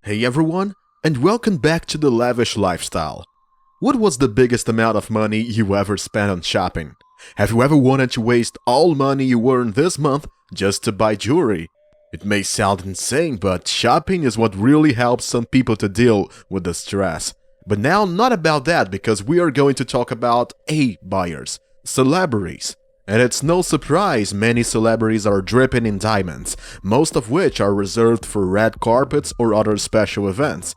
Hey everyone, and welcome back to the Lavish Lifestyle. What was the biggest amount of money you ever spent on shopping? Have you ever wanted to waste all money you earned this month just to buy jewelry? It may sound insane, but shopping is what really helps some people to deal with the stress. But now, not about that, because we are going to talk about buyers, celebrities. And it's no surprise many celebrities are dripping in diamonds, most of which are reserved for red carpets or other special events.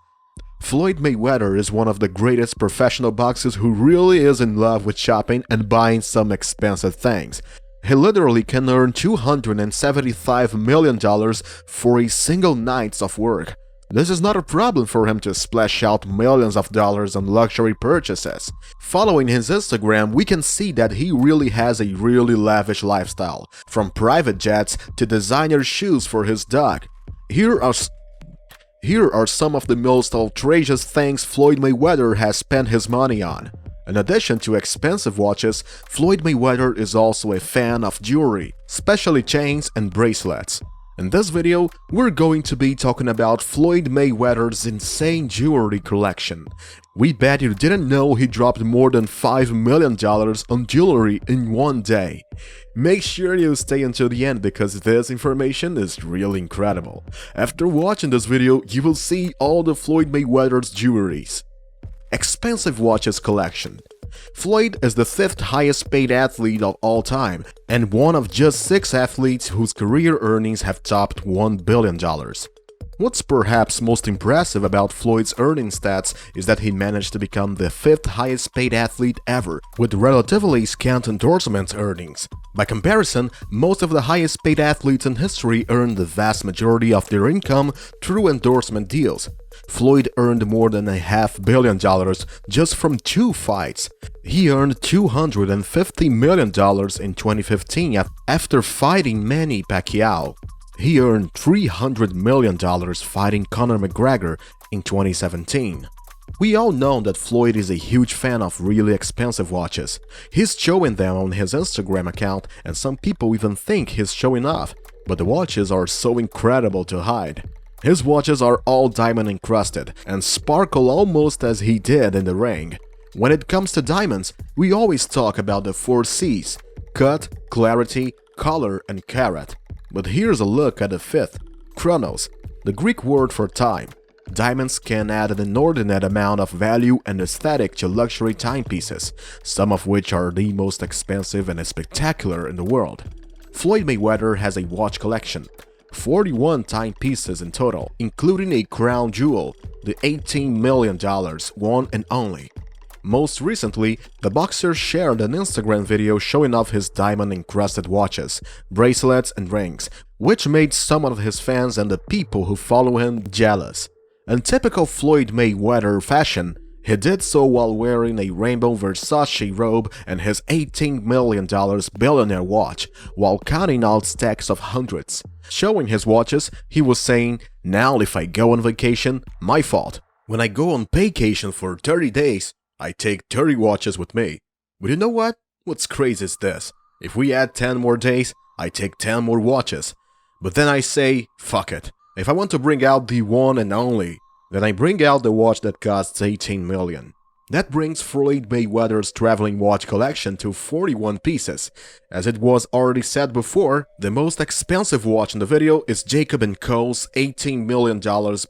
Floyd Mayweather is one of the greatest professional boxers who really is in love with shopping and buying some expensive things. He literally can earn $275 million for a single night of work. This is not a problem for him to splash out millions of dollars on luxury purchases. Following his Instagram, we can see that he really has a really lavish lifestyle, from private jets to designer shoes for his dog. Here are some of the most outrageous things Floyd Mayweather has spent his money on. In addition to expensive watches, Floyd Mayweather is also a fan of jewelry, especially chains and bracelets. In this video, we're going to be talking about Floyd Mayweather's insane jewelry collection. We bet you didn't know he dropped more than $5 million on jewelry in one day. Make sure you stay until the end because this information is really incredible. After watching this video, you will see all the Floyd Mayweather's jewelries. Expensive watches collection. Floyd is the 5th highest paid athlete of all time and one of just 6 athletes whose career earnings have topped $1 billion. What's perhaps most impressive about Floyd's earning stats is that he managed to become the 5th highest paid athlete ever, with relatively scant endorsement earnings. By comparison, most of the highest paid athletes in history earned the vast majority of their income through endorsement deals. Floyd earned more than $500 million just from 2 fights. He earned $250 million in 2015 after fighting Manny Pacquiao. He earned $300 million fighting Conor McGregor in 2017. We all know that Floyd is a huge fan of really expensive watches. He's showing them on his Instagram account, and some people even think he's showing off, but the watches are so incredible to hide. His watches are all diamond encrusted and sparkle almost as he did in the ring. When it comes to diamonds, we always talk about the 4 C's: cut, clarity, color, and carat. But here's a look at the 5th, chronos, the Greek word for time. Diamonds can add an inordinate amount of value and aesthetic to luxury timepieces, some of which are the most expensive and spectacular in the world. Floyd Mayweather has a watch collection, 41 timepieces in total, including a crown jewel, the $18 million one and only. Most recently, the boxer shared an Instagram video showing off his diamond-encrusted watches, bracelets, and rings, which made some of his fans and the people who follow him jealous. In typical Floyd Mayweather fashion, he did so while wearing a rainbow Versace robe and his $18 million billionaire watch, while counting out stacks of hundreds. Showing his watches, he was saying, "Now if I go on vacation, my fault. When I go on vacation for 30 days, I take 30 watches with me. But you know what? What's crazy is this. If we add 10 more days, I take 10 more watches. But then I say, fuck it. If I want to bring out the one and only, then I bring out the watch that costs 18 million. That brings Floyd Mayweather's traveling watch collection to 41 pieces. As it was already said before, the most expensive watch in the video is Jacob & Co.'s $18 million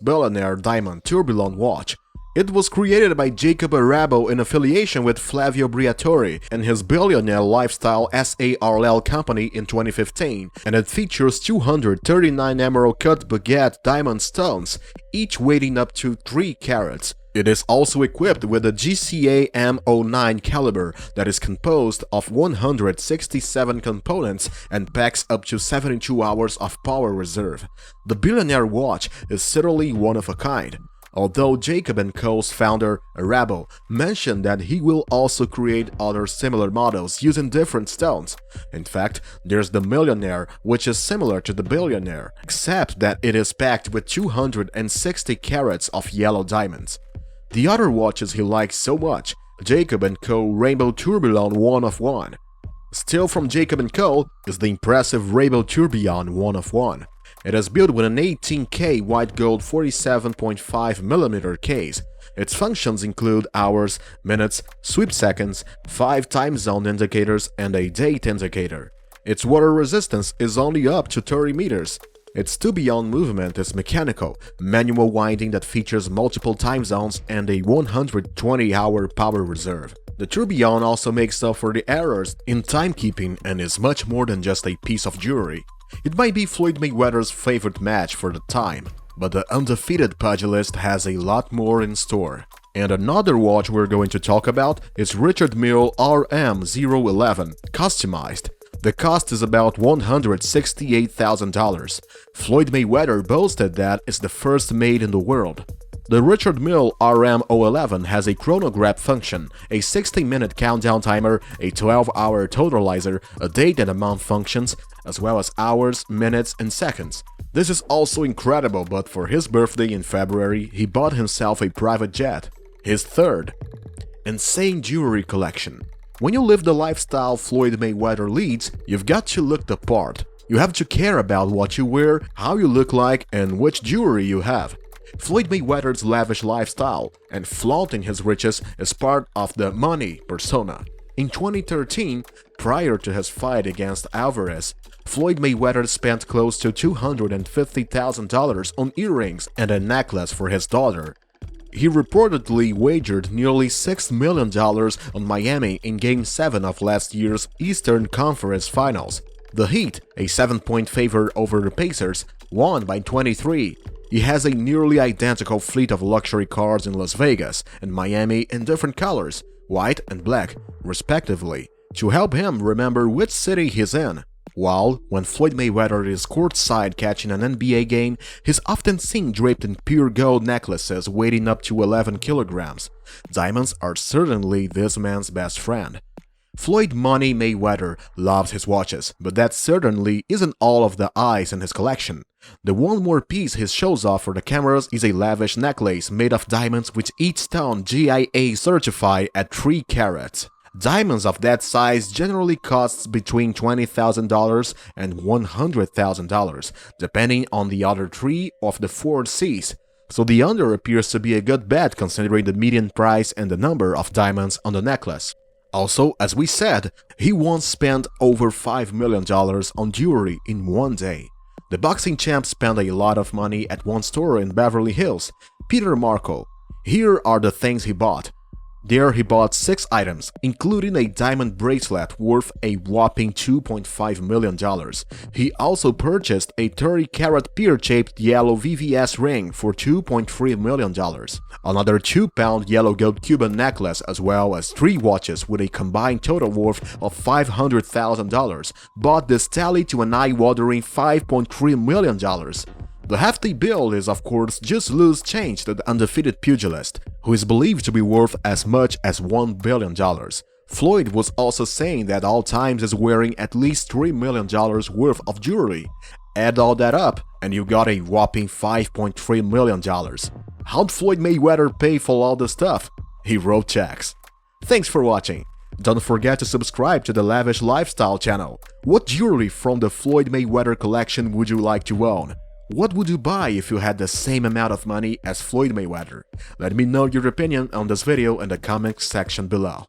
billionaire diamond tourbillon watch. It was created by Jacob Arabo in affiliation with Flavio Briatore and his billionaire lifestyle SARL company in 2015, and it features 239 emerald-cut baguette diamond stones, each weighing up to 3 carats. It is also equipped with a GCA M09 caliber that is composed of 167 components and packs up to 72 hours of power reserve. The billionaire watch is certainly one of a kind. Although Jacob & Co.'s founder, Arabo, mentioned that he will also create other similar models using different stones. In fact, there's the Millionaire, which is similar to the Billionaire, except that it is packed with 260 carats of yellow diamonds. The other watches he likes so much, Jacob & Co. Rainbow Tourbillon 1 of 1. Still from Jacob & Co. is the impressive Rainbow Tourbillon 1 of 1. It is built with an 18K white gold 47.5mm case. Its functions include hours, minutes, sweep seconds, 5 time zone indicators, and a date indicator. Its water resistance is only up to 30 meters. Its tourbillon movement is mechanical, manual winding that features multiple time zones and a 120-hour power reserve. The tourbillon also makes up for the errors in timekeeping and is much more than just a piece of jewelry. It might be Floyd Mayweather's favorite match for the time, but the undefeated pugilist has a lot more in store. And another watch we're going to talk about is Richard Mille RM011 Customized. The cost is about $168,000. Floyd Mayweather boasted that it's the first made in the world. The Richard Mille RM011 has a chronograph function, a 60-minute countdown timer, a 12-hour totalizer, a date and a month functions, as well as hours, minutes, and seconds. This is also incredible, but for his birthday in February, he bought himself a private jet. His third. Insane jewelry collection. When you live the lifestyle Floyd Mayweather leads, you've got to look the part. You have to care about what you wear, how you look like, and which jewelry you have. Floyd Mayweather's lavish lifestyle and flaunting his riches is part of the money persona. In 2013, prior to his fight against Alvarez, Floyd Mayweather spent close to $250,000 on earrings and a necklace for his daughter. He reportedly wagered nearly $6 million on Miami in Game 7 of last year's Eastern Conference Finals. The Heat, a 7-point favorite over the Pacers, won by 23. He has a nearly identical fleet of luxury cars in Las Vegas and Miami in different colors, white and black, respectively, to help him remember which city he's in. While, when Floyd Mayweather is courtside catching an NBA game, he's often seen draped in pure gold necklaces weighing up to 11 kilograms. Diamonds are certainly this man's best friend. Floyd Money Mayweather loves his watches, but that certainly isn't all of the eyes in his collection. The one more piece he shows off for the cameras is a lavish necklace made of diamonds with each stone GIA certified at 3 carats. Diamonds of that size generally costs between $20,000 and $100,000, depending on the other 3 of the 4 C's, so the under appears to be a good bet considering the median price and the number of diamonds on the necklace. Also, as we said, he once spent over $5 million on jewelry in one day. The boxing champ spent a lot of money at one store in Beverly Hills, Peter Marco. Here are the things he bought. There he bought 6 items, including a diamond bracelet worth a whopping $2.5 million. He also purchased a 30-carat pear-shaped yellow VVS ring for $2.3 million, another 2-pound yellow gold Cuban necklace, as well as 3 watches with a combined total worth of $500,000, bought this tally to an eye-watering $5.3 million. The hefty bill is of course just loose change to the undefeated pugilist, who is believed to be worth as much as $1 billion. Floyd was also saying that all times is wearing at least $3 million worth of jewelry. Add all that up and you got a whopping $5.3 million. How'd Floyd Mayweather pay for all the stuff? He wrote checks. Thanks for watching. Don't forget to subscribe to the Lavish Lifestyle channel. What jewelry from the Floyd Mayweather collection would you like to own? What would you buy if you had the same amount of money as Floyd Mayweather? Let me know your opinion on this video in the comments section below.